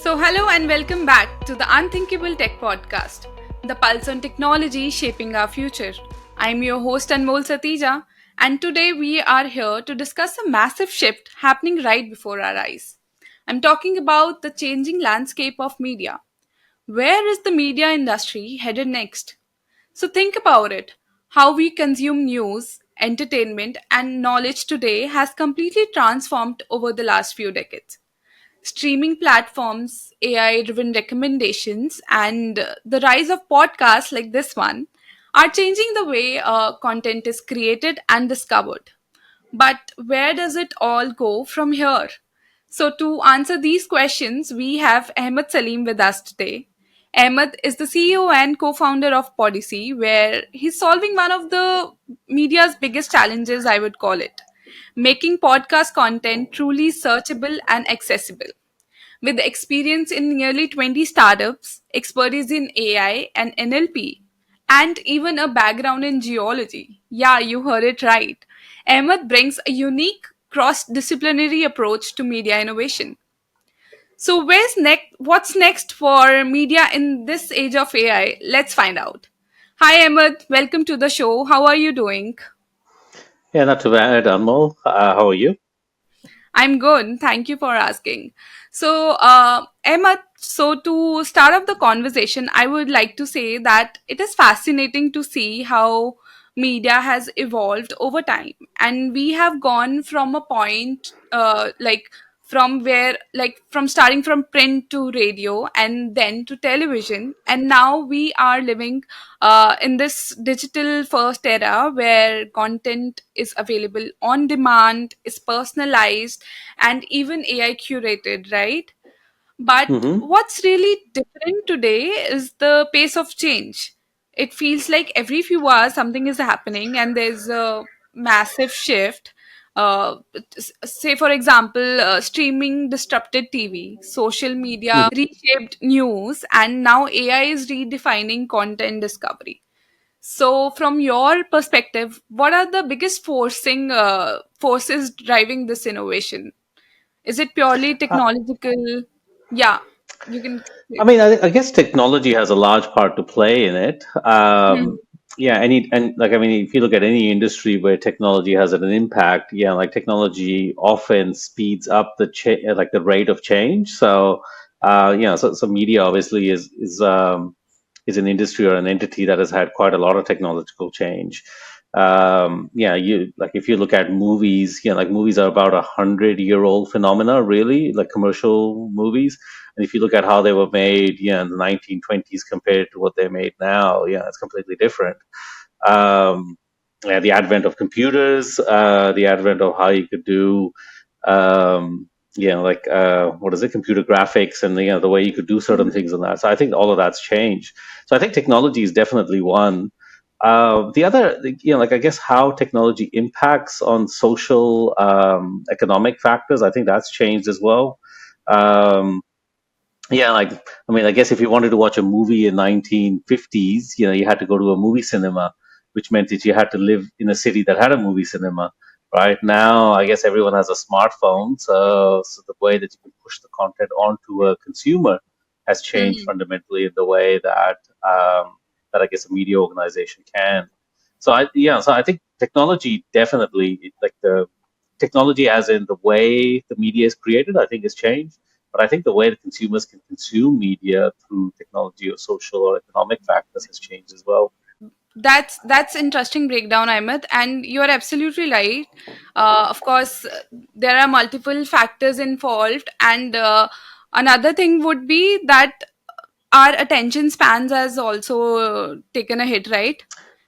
Hello and welcome back to the Unthinkable Tech Podcast, the pulse on technology shaping our future. I'm your host Anmol Satija, and today we are here to discuss a massive shift happening right before our eyes. I'm talking about the changing landscape of media. Where is the media industry headed next? So, think about it. How we consume news, entertainment, and knowledge today has completely transformed over the last few decades. Streaming platforms, AI driven recommendations, and the rise of podcasts like this one are changing the way content is created and discovered. But where does it all go from here? So, to answer these questions, we have Ahmad Saleem with us today. Ahmad is the CEO and co founder of Podyssey, where he's solving one of the media's biggest challenges, I would call it, making podcast content truly searchable and accessible. With experience in nearly 20 startups, expertise in AI and NLP, and even a background in geology. Yeah, you heard it right. Ahmed brings a unique cross disciplinary approach to media innovation. So, what's next for media in this age of AI? Let's find out. Hi, Ahmed. Welcome to the show. How are you doing? Yeah, not too bad, Anmol. How are you? I'm good. Thank you for asking. Emma, so to start off the conversation, I would like to say that it is fascinating to see how media has evolved over time. And we have gone from a point, from starting from print to radio and then to television. And now we are living in this digital first era where content is available on demand, is personalized, and even AI curated, right? But Hmm. what's really different today is the pace of change. It feels like every few hours something is happening and there's a massive shift. Say, for example, streaming disrupted TV, social media reshaped news, and now AI is redefining content discovery. So, from your perspective, what are the biggest forces driving this innovation? Is it purely Uh, technological? Yeah, you can. I guess technology has a large part to play in it. Mhm. Yeah, if you look at any industry where technology has an impact, yeah, like technology often speeds up like the rate of change. So media obviously is an industry or an entity that has had quite a lot of technological change. Yeah, you like if you look at movies, like movies are about 100-year-old phenomena, really, like commercial movies. And if you look at how they were made, in the 1920s compared to what they're made now, yeah, it's completely different. Yeah, the advent of computers, the advent of how you could do, what is it, computer graphics, and the way you could do certain things on that. So I think all of that's changed. So I think technology is definitely one. The other, I guess how technology impacts on social, economic factors, I think that's changed as well. Um, yeah, I guess if you wanted to watch a movie in 1950s, you had to go to a movie cinema, which meant that you had to live in a city that had a movie cinema. Right now, I guess everyone has a smartphone, so the way that you can push the content onto a consumer has changed Mhm. fundamentally in the way that I guess a media organization can. So I think technology definitely, like the technology as in the way the media is created, I think has changed. But I think the way that consumers can consume media through technology or social or economic factors has changed as well. That's interesting breakdown, Ahmed, and you are absolutely right. Of course, there are multiple factors involved, and another thing would be that our attention spans has also taken a hit, right?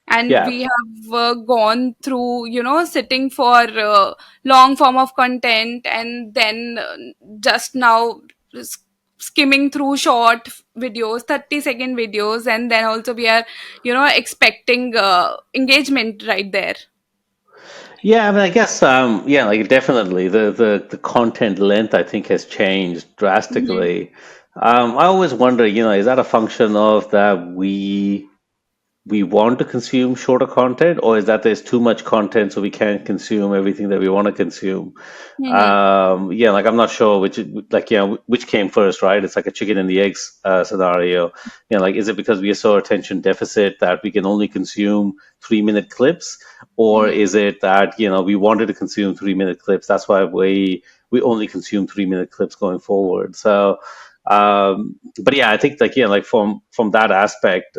And Yeah. we have gone through, sitting for long form of content, and then just now s- skimming through short videos, 30-second videos, and then also we are, expecting engagement right there. Yeah, I guess like definitely the content length I think has changed Mhm. drastically. I always wonder, is that a function of that we we want to consume shorter content, or is that there's too much content so we can't consume everything that we want to consume? Mm-hmm. Yeah, like I'm not sure which came first, right? It's like a chicken and the eggs scenario. Like, is it because we are so attention deficit that we can only consume 3 minute clips, or Mm-hmm. is it that we wanted to consume 3 minute clips? That's why we only consume 3 minute clips going forward. So, but yeah, I think like from that aspect.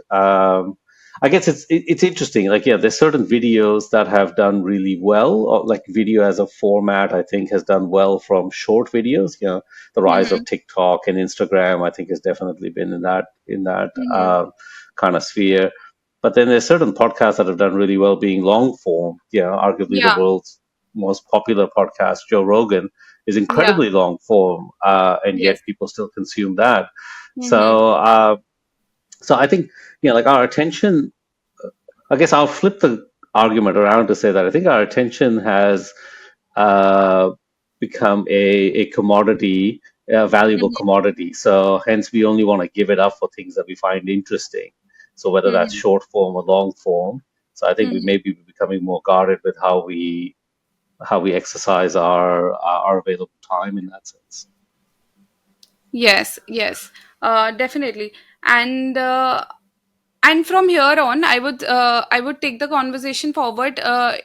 I guess it's interesting. Like, yeah, there's certain videos that have done really well, or like video as a format, I think has done well from short videos. The rise Mm-hmm. of TikTok and Instagram, I think, has definitely been in that Mm-hmm. kind of sphere. But then there's certain podcasts that have done really well being long form. Arguably the Yeah. world's most popular podcast, Joe Rogan, is Yeah. incredibly long form, and yet Yes. people still consume that. Mm-hmm. So I think like our attention, I guess I'll flip the argument around to say that I think our attention has uh, become a commodity, a valuable Mm-hmm. commodity. So hence, we only want to give it up for things that we find interesting. So whether that's Mm-hmm. short form or long form. So I think we Mm-hmm. may be becoming more guarded with how we exercise our available time in that sense. Yes. Yes. Definitely. And and from here on, I would take the conversation forward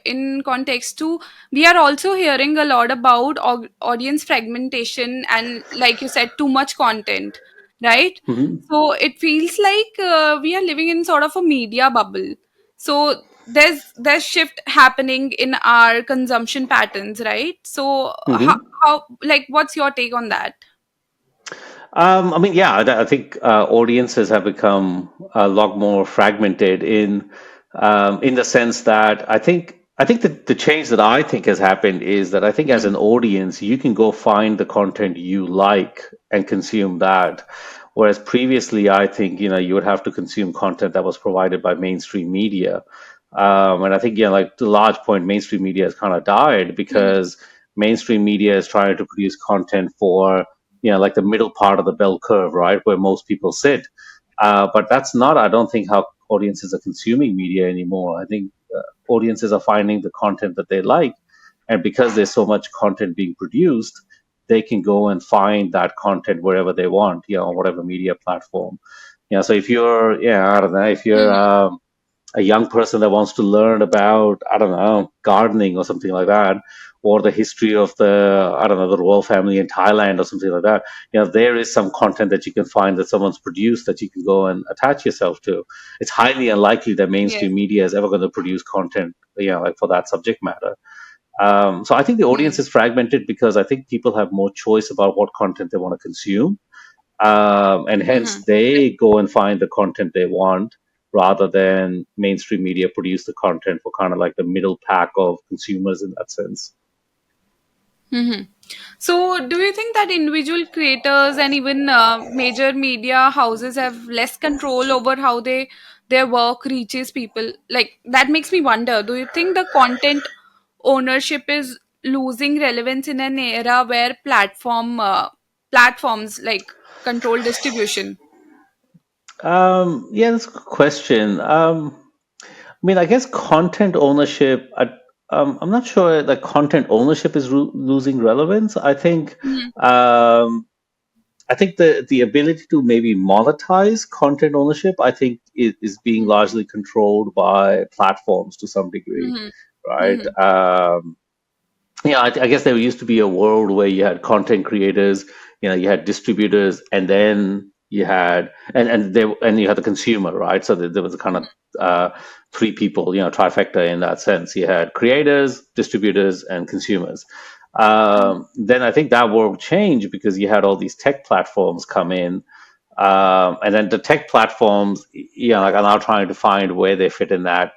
in context to, we are also hearing a lot about audience fragmentation and, like you said, too much content, right? Hmm. So it feels like we are living in sort of a media bubble. So there's shift happening in our consumption patterns, right? So how, like, what's your take on that? I mean, yeah, I think audiences have become a lot more fragmented in the sense that I think that the change that I think has happened is that I think as Hmm. an audience you can go find the content you like and consume that, whereas previously I think you would have to consume content that was provided by mainstream media, and I think like to a large point mainstream media has kind of died Hmm. because mainstream media is trying to produce content for like the middle part of the bell curve, right, where most people sit. But that's not, I don't think, how audiences are consuming media anymore. I think audiences are finding the content that they like, and because there's so much content being produced, they can go and find that content wherever they want, on whatever media platform. So if you're, I don't know, if you're Hmm. a young person that wants to learn about, I don't know, gardening or something like that, or the history of I don't know, the royal family in Thailand or something like that, there is some content that you can find that someone's produced that you can go and attach yourself to. It's highly unlikely that Yes. mainstream media is ever going to produce content, like for that subject matter. So I think the audience Hmm. is fragmented because I think people have more choice about what content they want to consume, and hence Hmm. they go and find the content they want rather than mainstream media produce the content for kind of like the middle pack of consumers in that sense. Hmm. So, do you think that individual creators and even major media houses have less control over how their work reaches people? Like, that makes me wonder. Do you think the content ownership is losing relevance in an era where platforms like control distribution? Yeah, that's a good question. I mean, I guess content ownership. I'm not sure that content ownership is losing relevance. Mhm. I think the ability to maybe monetize content ownership, I think, is being largely controlled by platforms to some degree, Mhm. right? Mhm. I guess there used to be a world where you had content creators, you had distributors, and then you had and you had the consumer, right? So there was a kind of uh, three people, trifecta in that sense. You had creators, distributors, and consumers. Then I think that world changed because you had all these tech platforms come in, and then the tech platforms, like are now trying to find where they fit in that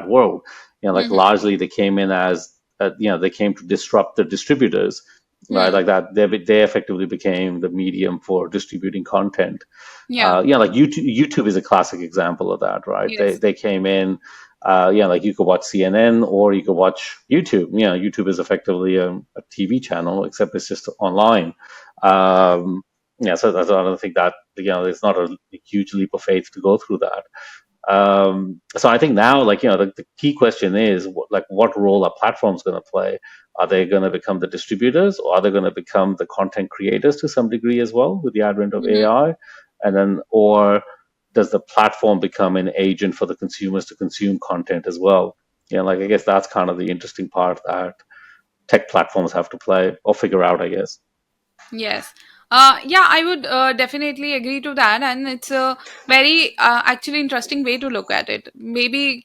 world. Like Mhm. largely they came in as they came to disrupt the distributors, right? Mhm. Like that, they effectively became the medium for distributing content. Yeah. Like YouTube is a classic example of that, right? They Yes. they came in. Like you could watch CNN or you could watch YouTube. YouTube is effectively a TV channel, except it's just online. So I don't think that it's not a huge leap of faith to go through that. So I think now, like, the key question is, what role are platforms going to play? Are they going to become the distributors, or are they going to become the content creators to some degree as well with the advent of Mhm. AI? And then, or does the platform become an agent for the consumers to consume content as well? Like, I guess that's kind of the interesting part that tech platforms have to play or figure out, I guess. Yes. Yeah, I would definitely agree to that, and it's a very actually interesting way to look at it. Maybe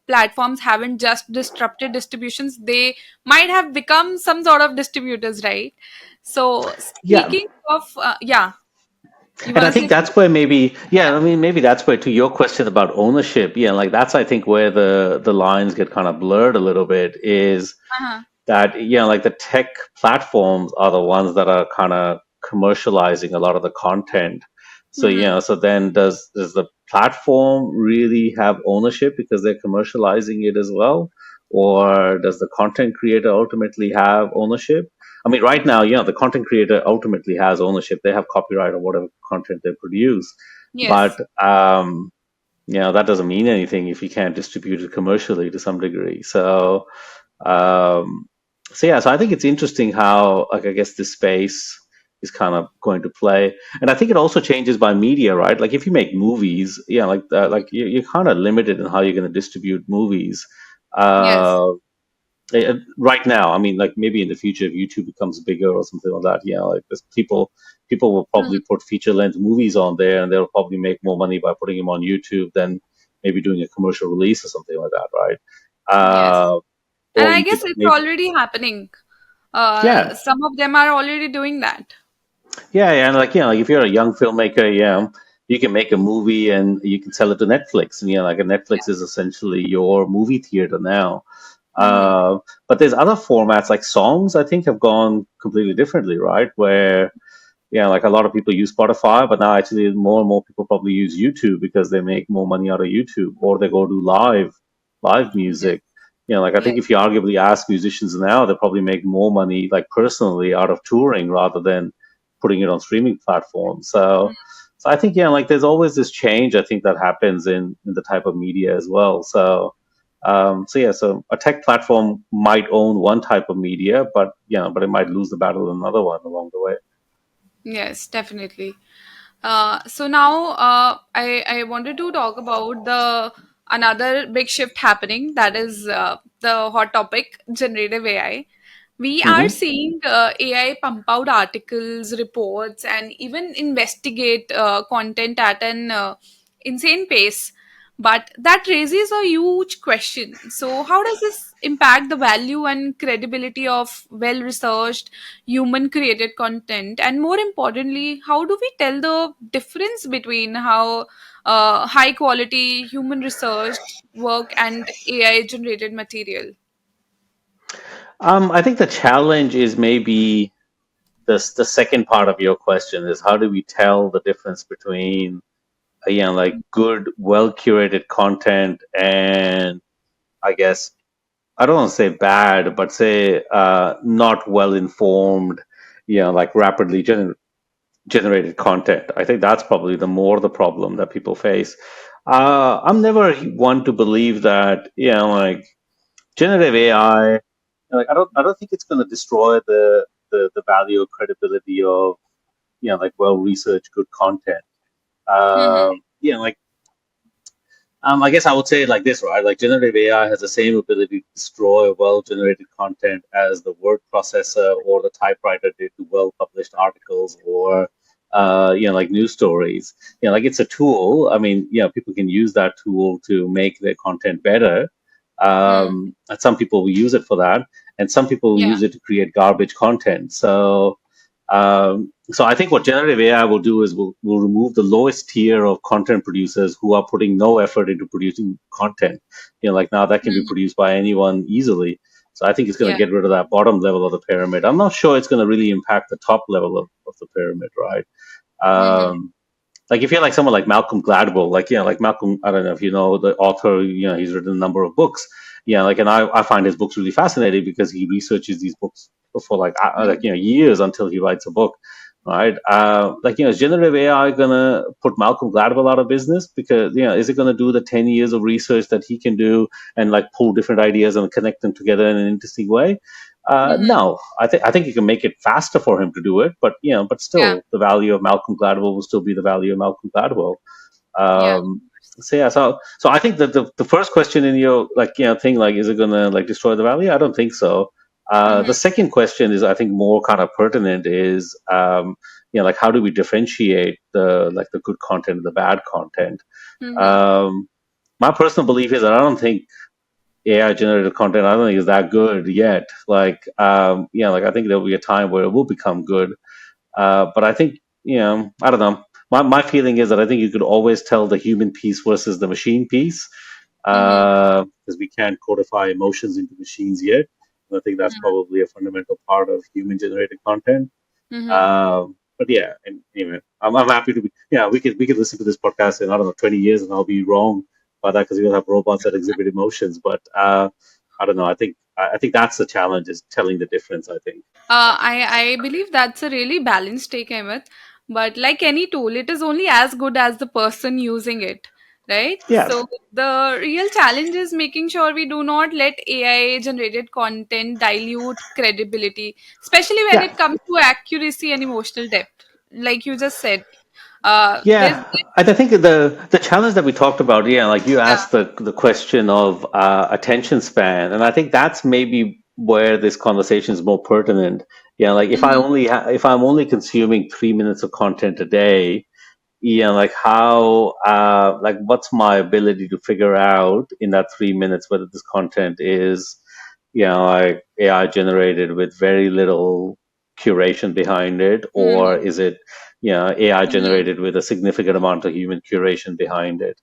platforms haven't just disrupted distributions; they might have become some sort of distributors, right? So, Yeah, speaking of, yeah, you and I want to think say something? that's where maybe, yeah, Yeah. I mean, maybe that's where, to your question about ownership, yeah, like that's, I think, where the lines get kind of blurred a little bit, is Uh-huh. that, like the tech platforms are the ones that are kind of commercializing a lot of the content. So, Mm-hmm. so then does the platform really have ownership because they're commercializing it as well? Or does the content creator ultimately have ownership? I mean, right now, the content creator ultimately has ownership. They have copyright on whatever content they produce. Yes. But that doesn't mean anything if you can't distribute it commercially to some degree. Um, so I think it's interesting how, like, I guess this space is kind of going to play, and I think it also changes by media, right? Like if you make movies, like you're kind of limited in how you're going to distribute movies. Yes. Uh, right now, I mean, like maybe in the future, if YouTube becomes bigger or something like that, like there's people will probably Mhm. put feature length movies on there, and they'll probably make more money by putting them on YouTube than maybe doing a commercial release or something like that, right? Yes. Uh, And or I you guess could it's maybe, already happening. yeah, Some of them are already doing that. yeah, and like, like if you're a young filmmaker, you can make a movie and you can sell it to Netflix, and like a Netflix is essentially your movie theater now. Mm-hmm. But there's other formats like songs, I think, have gone completely differently, right? Where, like a lot of people use Spotify, but now actually more and more people probably use YouTube because they make more money out of YouTube, or they go do live Yes. music. Like I think Yes. if you arguably ask musicians now, they probably make more money, like personally, out of touring rather than putting it on streaming platforms. So I think, like there's always this change, I think, that happens in the type of media as well. So a tech platform might own one type of media, but it might lose the battle in another one along the way. Yes, definitely. So now I wanted to talk about the another big shift happening, that is the hot topic, generative AI. We are Hmm. seeing AI pump out articles, reports, and even investigate content at an insane pace. But that raises a huge question. So, how does this impact the value and credibility of well researched, human created content? And more importantly, how do we tell the difference between how high quality human researched work and AI generated material? I think the challenge is maybe the second part of your question is, how do we tell the difference between like good, well curated content and, I guess, I don't want to say bad, but say not well informed, like rapidly generated content. I think that's probably the problem that people face. I'm never one to believe that, like generative AI, like I don't think it's going to destroy the value or credibility of, like well researched good content. Mm-hmm. Like I guess I would say it like this, right? Like generative AI has the same ability to destroy well-generated content as the word processor or the typewriter did to well-published articles or, like news stories. Like it's a tool. I mean, people can use that tool to make their content better. Mm. And some people will use it for that, and some people will Yeah. use it to create garbage content. So I think what generative AI will do is will remove the lowest tier of content producers who are putting no effort into producing content. Like now that can be Mm. produced by anyone easily. So I think it's going to Yeah. get rid of that bottom level of the pyramid. I'm not sure it's going to really impact the top level of the pyramid, right? Mm-hmm. Like if you're like someone like Malcolm Gladwell, like like Malcolm, I don't know if you know the author. He's written a number of books. Like, and I find his books really fascinating because he researches these books for like Mm-hmm. years until he writes a book. right? Like, is generative AI gonna put Malcolm Gladwell out of business because, is it gonna do the 10 years of research that he can do and like pull different ideas and connect them together in an interesting way? Mm-hmm. No, I think you can make it faster for him to do it, but but Yeah. still, the value of Malcolm Gladwell will still be the value of Malcolm Gladwell. Yeah. So yeah, so I think that the first question in your like thing, like, is it gonna like destroy the value? I don't think so. Mm-hmm. The second question is, I think, more kind of pertinent is like, how do we differentiate the good content and the bad content? Mm-hmm. Um, my personal belief is that I don't think AI generated content, I don't think is that good yet. Like like, I think there'll be a time where it will become good, but I think, I don't know. My feeling is that I think you could always tell the human piece versus the machine piece, Mm-hmm. because we can't codify emotions into machines yet. And I think that's probably a fundamental part of human generated content. Mm-hmm. But yeah, and anyway, I'm happy to be. Yeah, we could listen to this podcast in, I don't know, 20 years, and I'll be wrong about that because we'll have robots that exhibit emotions. But I don't know. I think that's the challenge, is telling the difference, I think. I believe that's a really balanced take, Ahmed. But like any tool, it is only as good as the person using it, right? Yes. So the real challenge is making sure we do not let AI generated content dilute credibility, especially when Yeah. it comes to accuracy and emotional depth. Like you just said, there's Yeah, I think the challenge that we talked about, yeah, like you yeah. asked the question of attention span, and I think that's maybe where this conversation is more pertinent. Yeah, like, Mm-hmm. if I'm only consuming 3 minutes of content a day, like, how like, what's my ability to figure out in that 3 minutes whether this content is like AI generated with very little curation behind it, or Mm-hmm. is it AI Mm-hmm. generated with a significant amount of human curation behind it?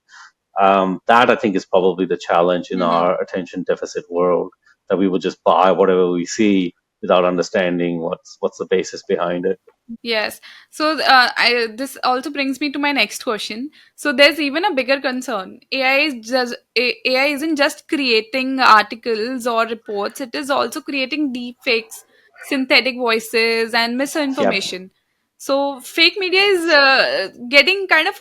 That, I think, is probably the challenge in Mm-hmm. our attention deficit world, that we will just buy whatever we see without understanding what's the basis behind it. Yes. So this also brings me to my next question. So there's even a bigger concern. AI isn't just creating articles or reports. It is also creating deep fakes, synthetic voices, and Yep. misinformation. So fake media is getting kind of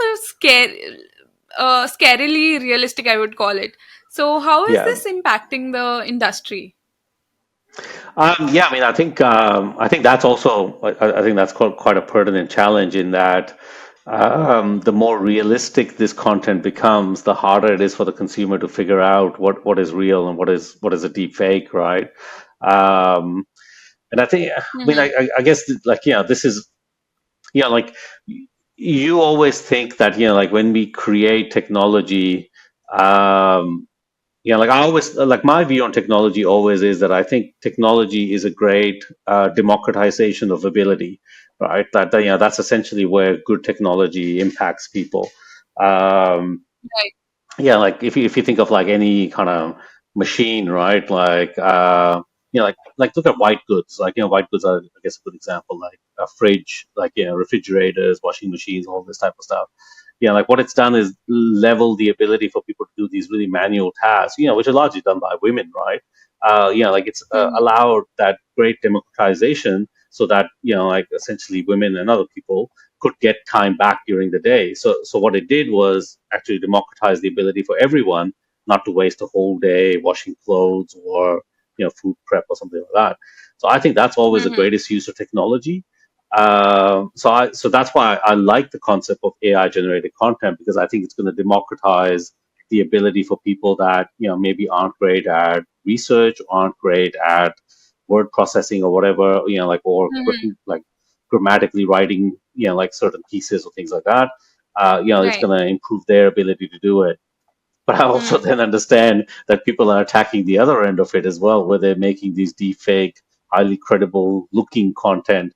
a scarily realistic, I would call it. So how is Yeah. this impacting the industry? Yeah, I mean, I think that's also, I think that's quite a pertinent challenge, in that the more realistic this content becomes, the harder it is for the consumer to figure out what is real and what is a deep fake, right? Um, and I think, I mean, Mm-hmm. I guess, like, this is, like, you always think that, like, when we create technology, um, like, I always, like, my view on technology always is that I think technology is a great democratization of ability, right? That's essentially where good technology impacts people. Um, Right. like, if you think of like any kind of machine, right? Like, like, look at white goods. Like, white goods are, I guess, a good example. Like a fridge, like, refrigerators, washing machines, all this type of stuff. Like, what it's done is level the ability for people to do these really manual tasks, which are largely done by women, right? Like, it's Mm-hmm. allowed that great democratization, so that, like, essentially women and other people could get time back during the day. So what it did was actually democratize the ability for everyone not to waste a whole day washing clothes, or food prep or something like that. So I think that's always the Mm-hmm. greatest use of technology. So that's why I like the concept of AI generated content, because I think it's going to democratize the ability for people that maybe aren't great at research, aren't great at word processing or whatever, like, or Mm-hmm. like grammatically writing, like, certain pieces or things like that. It's Right. going to improve their ability to do it. But I also Mm-hmm. then understand that people are attacking the other end of it as well, where they're making these deep fake, highly credible looking content,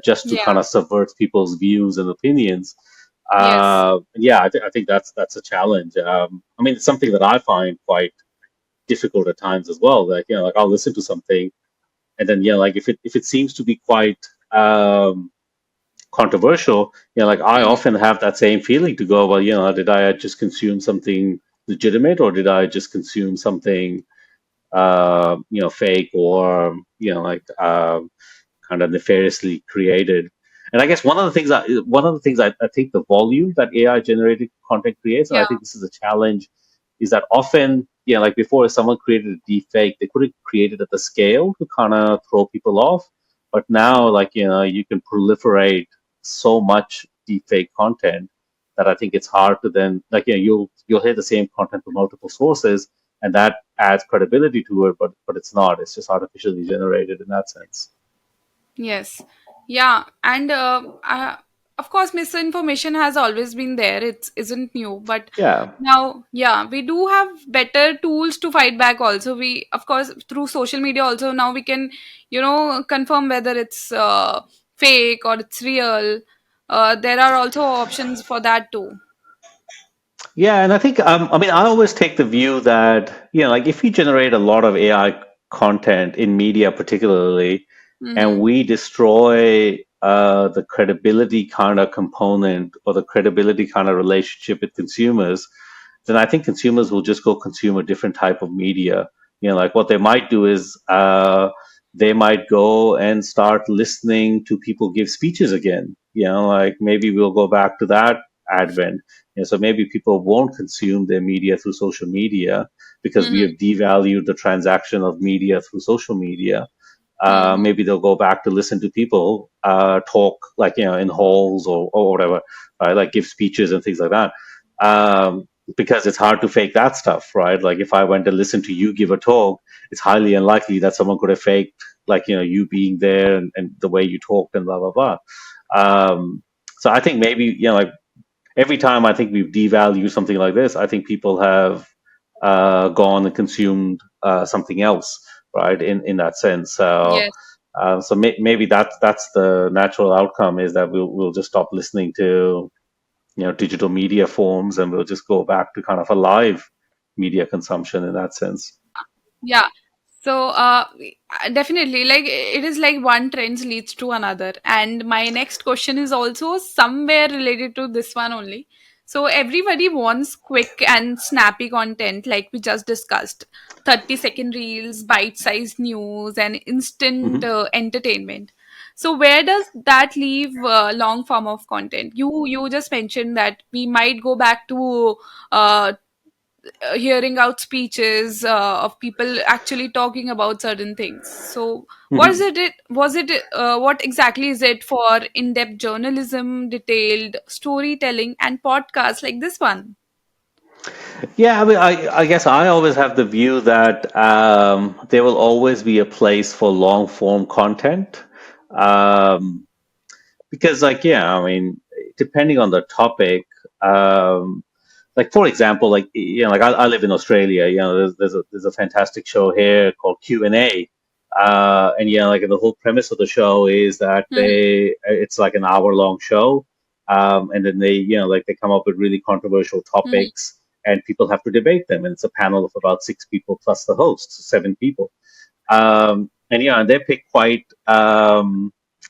just to Yeah. kind of subvert people's views and opinions. Yes. I think that's a challenge. I mean, it's something that I find quite difficult at times as well. Like, like, I'll listen to something, and then, like, if it seems to be quite controversial, like, I Mhm. often have that same feeling to go, well, did I just consume something legitimate, or did I just consume something, fake, or, like, kind of nefariously created? And I guess one of the things I think the volume that AI generated content creates, and I Yeah. think this is a challenge, is that often, like before, if someone created a deep fake, they couldn't create it at the scale to kind of throw people off. But now, like, you can proliferate so much deep fake content that I think it's hard to then, like, you'll hear the same content from multiple sources, and that adds credibility to it, but it's not. It's just artificially generated in that sense. Yes. Yeah. And of course, misinformation has always been there. It isn't new. But Yeah. now, yeah, we do have better tools to fight back also. We, of course, through social media also, now we can, confirm whether it's fake or it's real. There are also options for that too. Yeah, and I think I mean I always take the view that like if you generate a lot of AI content in media, particularly, and Mm-hmm. we destroy the credibility kind of component or the credibility kind of relationship with consumers, then I think consumers will just go consume a different type of media. Like what they might do is they might go and start listening to people give speeches again. Like maybe we'll go back to that advent. So maybe people won't consume their media through social media because we have Mm-hmm. devalued the transaction of media through social media. Mm-hmm. Maybe they'll go back to listen to people talk, like in halls or whatever, right? Like give speeches and things like that. Because it's hard to fake that stuff, right? Like if I went to listen to you give a talk, it's highly unlikely that someone could have faked, like you being there and the way you talked and blah blah blah. Um, so I think maybe like every time I think we've devalued something like this, I think people have gone and consumed something else, right? In that sense, Yes. maybe that's the natural outcome, is that we'll just stop listening to digital media forms, and we'll just go back to kind of a live media consumption in that sense. Yeah. So, definitely, like it is like one trend leads to another. And my next question is also somewhere related to this one only. So, everybody wants quick and snappy content, like we just discussed, 30-second reels, bite sized news, and instant Hmm. entertainment. So, where does that leave long form of content? You just mentioned that we might go back to uh, hearing out speeches of people actually talking about certain things. So Hmm. was it what exactly is it for in-depth journalism, detailed storytelling, and podcasts like this one? Yeah, I mean, I guess I always have the view that there will always be a place for long form content. Um, because, like, yeah, I mean, depending on the topic, um, like for example, like like I live in Australia. There's a fantastic show here called Q&A. And like the whole premise of the show is that Hmm. it's like an hour long show. And then they like they come up with really controversial Hmm. topics, and people have to debate them, and it's a panel of about six people plus the host, so seven people. And and they pick quite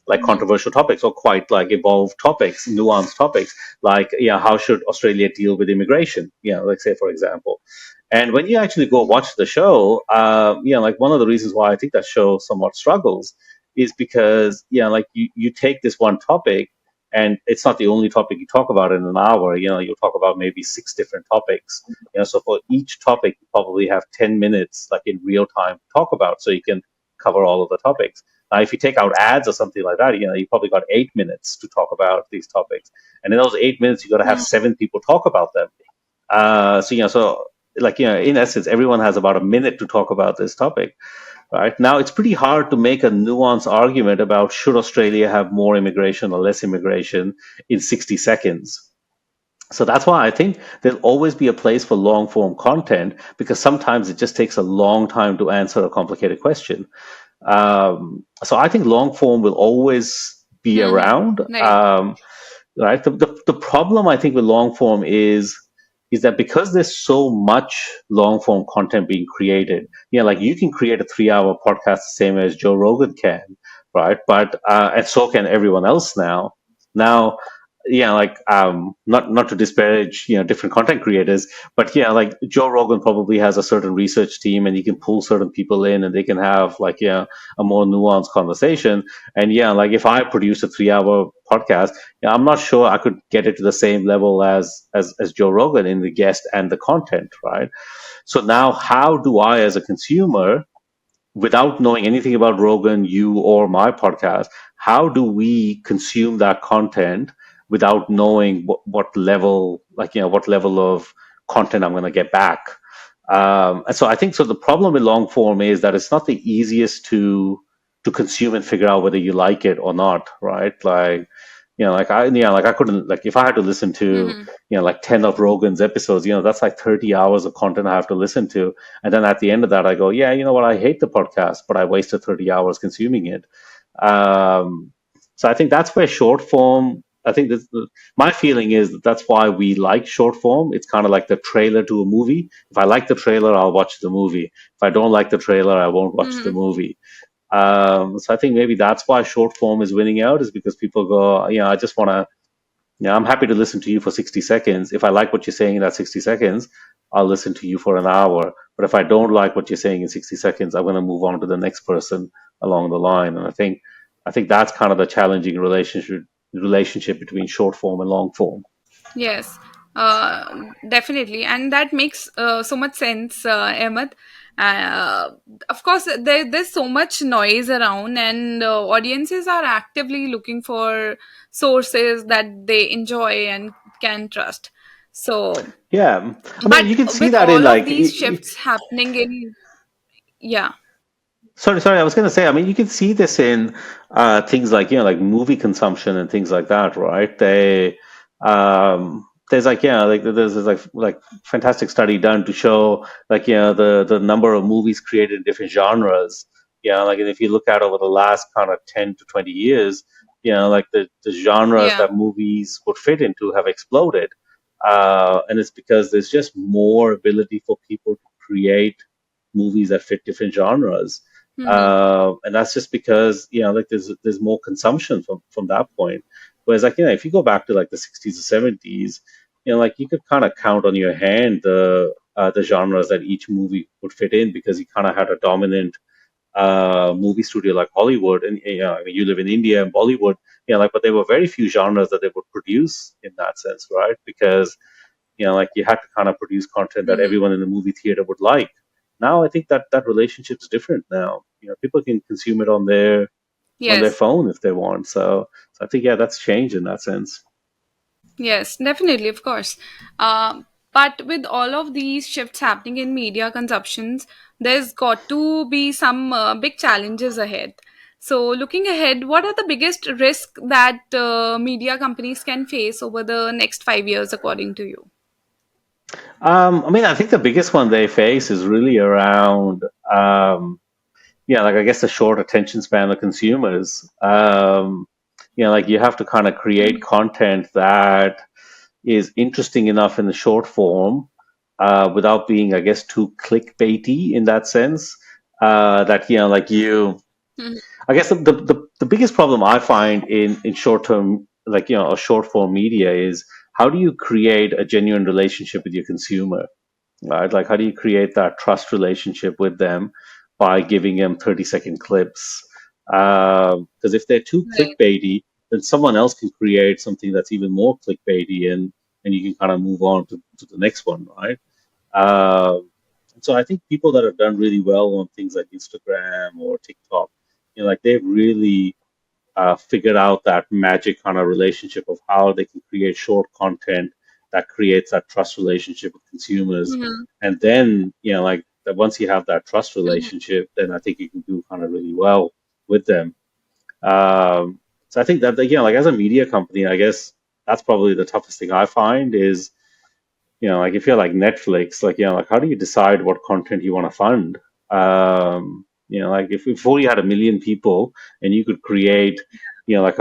like Hmm. controversial topics, or quite like evolved topics, nuanced topics, like how should Australia deal with immigration? Like say for example. And when you actually go watch the show, like one of the reasons why I think that show somewhat struggles is because like you take this one topic, and it's not the only topic you talk about in an hour. You'll talk about maybe six different topics. So for each topic, you probably have 10 minutes, like in real time, to talk about, so you can cover all of the topics. Now, if you take out ads or something like that, you probably got 8 minutes to talk about these topics, and in those 8 minutes, you got to have Hmm. seven people talk about them. So like in essence, everyone has about a minute to talk about this topic. Right now, it's pretty hard to make a nuanced argument about should Australia have more immigration or less immigration in 60 seconds. So that's why I think there'll always be a place for long form content, because sometimes it just takes a long time to answer a complicated question. So I think long form will always be Hmm. around. Right. Right. The problem I think with long form is that because there's so much long form content being created, like you can create a 3 hour podcast the same as Joe Rogan can, right? But and so can everyone else now. Now, not to disparage different content creators, but like Joe Rogan probably has a certain research team, and you can pull certain people in, and they can have like a more nuanced conversation. And like if I produce a 3 hour podcast, I'm not sure I could get it to the same level as Joe Rogan in the guest and the content, right? So now, how do I, as a consumer, without knowing anything about Rogan, you, or my podcast, how do we consume that content without knowing what level, what level of content I'm going to get back? And so I think so. The problem with long form is that it's not the easiest to consume and figure out whether you like it or not, right? Like, like I couldn't, like if I had to listen to Mm-hmm. like 10 of Rogan's episodes, that's like 30 hours of content I have to listen to. And then at the end of that, I go, yeah, you know what? I hate the podcast, but I wasted 30 hours consuming it. Um, so I think that's where short form, I think my feeling is that that's why we like short form. It's kind of like the trailer to a movie. If I like the trailer, I'll watch the movie. If I don't like the trailer, I won't watch the Mm-hmm. movie. So I think maybe that's why short form is winning out, is because people go, I just want to, I'm happy to listen to you for 60 seconds. If I like what you're saying in that 60 seconds, I'll listen to you for an hour. But if I don't like what you're saying in 60 seconds, I'm going to move on to the next person along the line. And I think that's kind of the challenging relationship between short form and long form. Yes, definitely, and that makes so much sense, Ahmed. Uh, of course, there's so much noise around, and audiences are actively looking for sources that they enjoy and can trust. So, Yeah. I mean, but you can see with that in all of like, these shifts happening in, yeah. sorry, I was going to say, I mean, you can see this in things like, like movie consumption and things like that, right? There's like, there's like fantastic study done to show like, the number of movies created in different genres. Like, and if you look at over the last kind of 10 to 20 years, like the genres Yeah. that movies would fit into have exploded. And it's because there's just more ability for people to create movies that fit different genres. Mm-hmm. And that's just because like there's more consumption from that point. Whereas like if you go back to like the 60s or 70s, like you could kind of count on your hand the genres that each movie would fit in, because you kind of had a dominant movie studio like Hollywood. And I mean, you live in India and Bollywood, like, but there were very few genres that they would produce in that sense, right? Because like you had to kind of produce content that Mm-hmm. everyone in the movie theater would like. Now I think that relationship's different now. People can consume it on their Yes. phone if they want. So I think, yeah, that's changed in that sense. Yes, definitely, of course. But with all of these shifts happening in media consumptions, there's got to be some big challenges ahead. So, looking ahead, what are the biggest risks that media companies can face over the next 5 years, according to you? I mean, I think the biggest one they face is really around, like I guess the short attention span of consumers. Like you have to kind of create Mhm. content that is interesting enough in the short form, without being, I guess, too clickbaity in that sense. That like Mhm. I guess the biggest problem I find in short term, like a short form media, is how do you create a genuine relationship with your consumer, right? Like how do you create that trust relationship with them by giving them 30-second clips? Because if they're too Right. clickbaity, then someone else can create something that's even more clickbaity, and you can kind of move on to the next one, right? So I think people that have done really well on things like Instagram or TikTok, like they've really figured out that magic kind of relationship of how they can create short content that creates that trust relationship with consumers. Mhm. And then, like that once you have that trust Mhm. relationship, then I think you can do kind of really well with them. So I think that, like as a media company, I guess that's probably the toughest thing I find is, like if you're like Netflix, like, like how do you decide what content you want to fund? Like if before you had a million people and you could create, like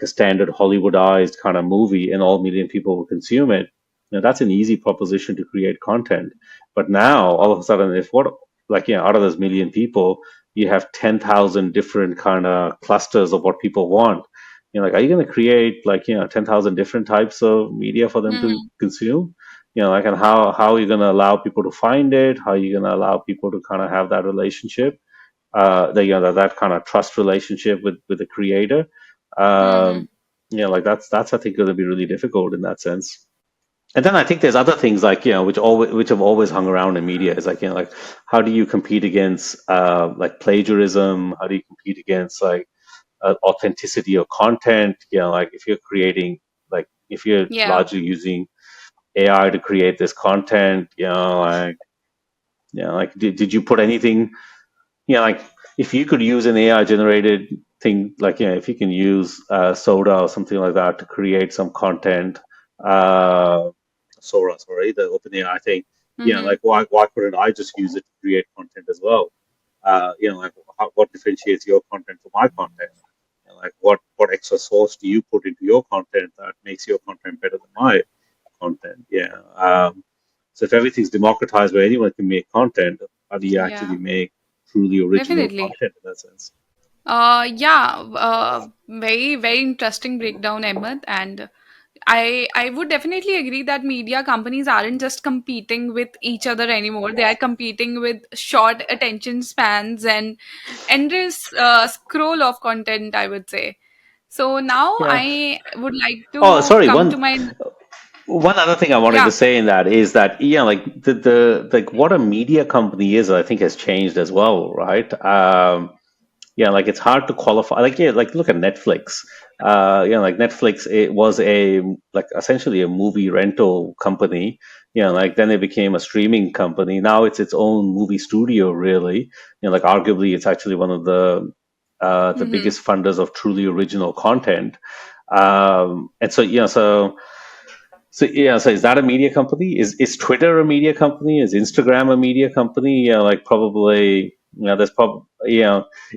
a standard Hollywoodized kind of movie and all million people would consume it, that's an easy proposition to create content. But now all of a sudden, if what like out of those million people, you have 10,000 different kind of clusters of what people want. Like, are you going to create like 10,000 different types of media for them to Mm-hmm. consume? Like, and how are you going to allow people to find it? How are you going to allow people to kind of have that relationship, that kind of trust relationship with the creator? Mm-hmm. Um, like that's I think going to be really difficult in that sense. And then I think there's other things like which have always hung around in media is like like how do you compete against like plagiarism? How do you compete against like authenticity of content? Like if you're creating like if you're Yeah. largely using AI to create this content, like did you put anything? Like if you could use an AI generated thing, like if you can use Soda or something like that to create some content, uh, Sora, sorry, the OpenAI thing. Mm-hmm. Like why couldn't I just use it to create content as well? Like what differentiates your content from my content? Like what extra sauce do you put into your content that makes your content better than my content? So if everything's democratized where anyone can make content, how do you Yeah. actually make truly original Definitely. content in that sense? Yeah, very very interesting breakdown, Ahmed, and I would definitely agree that media companies aren't just competing with each other anymore. They are competing with short attention spans and endless scroll of content, I would say. So now Yeah. I would like Oh, to sorry. come to my One other thing I wanted yeah. to say in that is that like the like what a media company is, I think has changed as well, right? Like it's hard to qualify. Like like look at Netflix. Like Netflix, it was a like essentially a movie rental company. Like then it became a streaming company. Now it's its own movie studio, really. Like arguably, it's actually one of the Hmm. biggest funders of truly original content. And so so is that a media company? Is Twitter a media company? Is Instagram a media company? Like probably. There's probably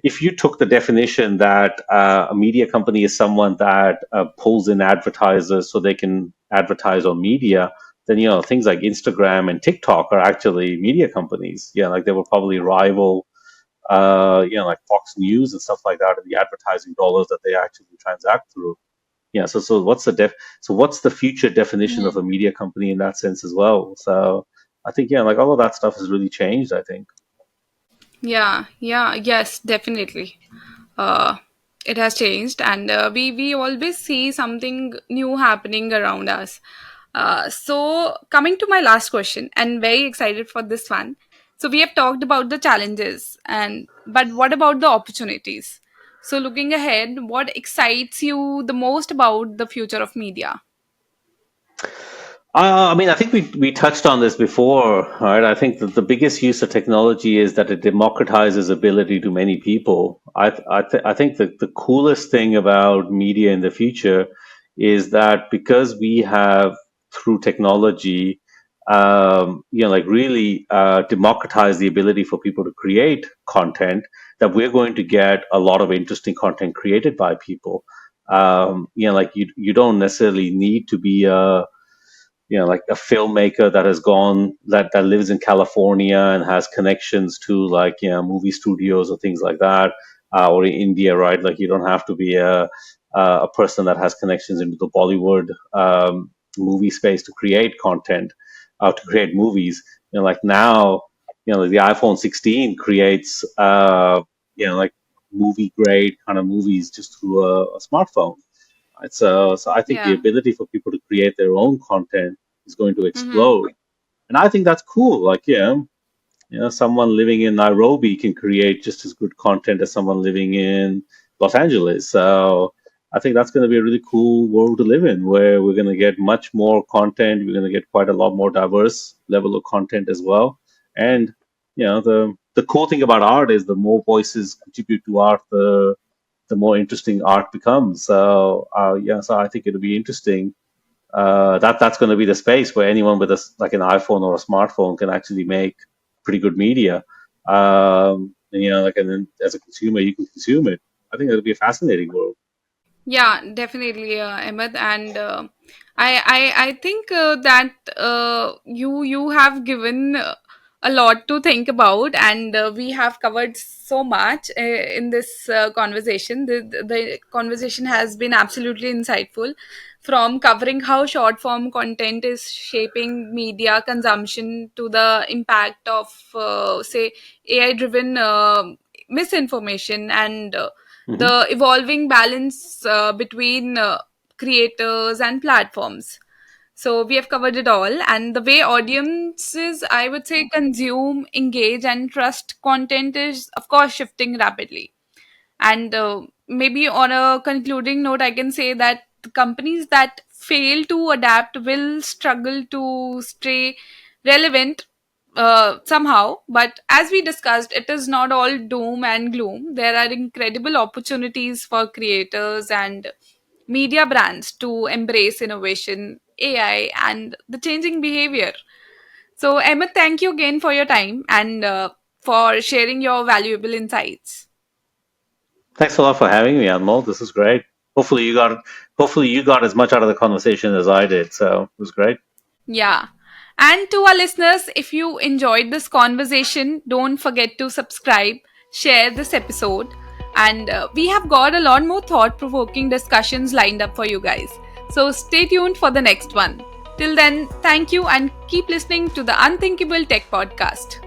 if you took the definition that a media company is someone that pulls in advertisers so they can advertise on media, then things like Instagram and TikTok are actually media companies. Like they will probably rival like Fox News and stuff like that in the advertising dollars that they actually transact through. So what's the future definition of a media company in that sense as well? So I think like all of that stuff has really changed, I think. Yeah, yeah, yes, definitely. Uh, it has changed, and we always see something new happening around us. So, coming to my last question, and very excited for this one. So, we have talked about the challenges, and but what about the opportunities? So, looking ahead, what excites you the most about the future of media? I mean, I think we touched on this before, right? I think that the biggest use of technology is that it democratizes ability to many people. I think that the coolest thing about media in the future is that because we have through technology, like really democratize the ability for people to create content, that we're going to get a lot of interesting content created by people. Like you don't necessarily need to be a like a filmmaker that has gone that lives in California and has connections to like movie studios or things like that, or in India, right? Like you don't have to be a person that has connections into the Bollywood movie space to create content, to create movies. Like now, the iPhone 16 creates like movie grade kind of movies just through a smartphone. Right? So I think the Yeah. ability for people to create their own content is going to Mm-hmm. explode, and I think that's cool. Like, someone living in Nairobi can create just as good content as someone living in Los Angeles. So I think that's going to be a really cool world to live in, where we're going to get much more content. We're going to get quite a lot more diverse level of content as well. And the cool thing about art is the more voices contribute to art, the more interesting art becomes. So I think it'll be interesting. That's going to be the space where anyone with like an iPhone or a smartphone can actually make pretty good media. And, like and then as a consumer, you can consume it. I think it'll be a fascinating world. Yeah, definitely, Ahmed, and I think that you have given a lot to think about, and we have covered so much in this conversation. The conversation has been absolutely insightful, from covering how short form content is shaping media consumption to the impact of, say, AI driven misinformation, and Hmm. the evolving balance between creators and platforms. So we have covered it all, and the way audiences, I would say, consume, engage, and trust content is, of course, shifting rapidly. And maybe on a concluding note, I can say that the companies that fail to adapt will struggle to stay relevant somehow. But as we discussed, it is not all doom and gloom. There are incredible opportunities for creators and media brands to embrace innovation, AI, and the changing behavior. So, Emma, thank you again for your time and for sharing your valuable insights. Thanks a lot for having me, Anmol. This is great. Hopefully you got hopefully you got as much out of the conversation as I did. So it was great. Yeah. And to our listeners, if you enjoyed this conversation, don't forget to subscribe, share this episode, and we have got a lot more thought provoking discussions lined up for you guys. So stay tuned for the next one. Till then, thank you and keep listening to the Unthinkable Tech Podcast.